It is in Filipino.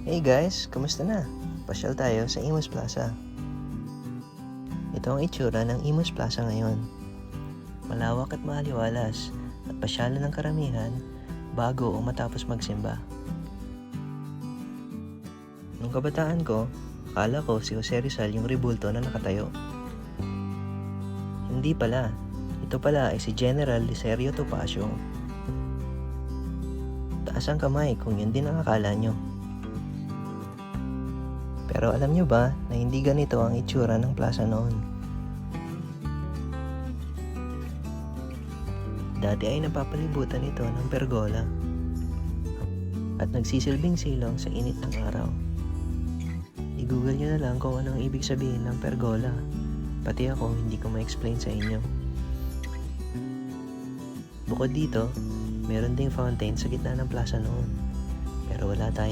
Hey guys, kamusta na? Pasyal tayo sa Imus Plaza. Ito ang itsura ng Imus Plaza ngayon. Malawak at maaliwalas at pasyalan ng karamihan bago o matapos magsimba. Nung kabataan ko, akala ko si Jose Rizal yung rebulto na nakatayo. Hindi pala. Ito pala ay si General Licerio Topacio. Taas ang kamay kung yun din ang akala nyo. Pero alam nyo ba na hindi ganito ang itsura ng plaza noon? Dati ay napapalibutan ito ng pergola at nagsisilbing silong sa init ng araw. I-google nyo na lang kung anong ibig sabihin ng pergola. Pati ako hindi ko ma-explain sa inyo. Bukod dito, meron ding fountain sa gitna ng plaza noon. Pero wala tayong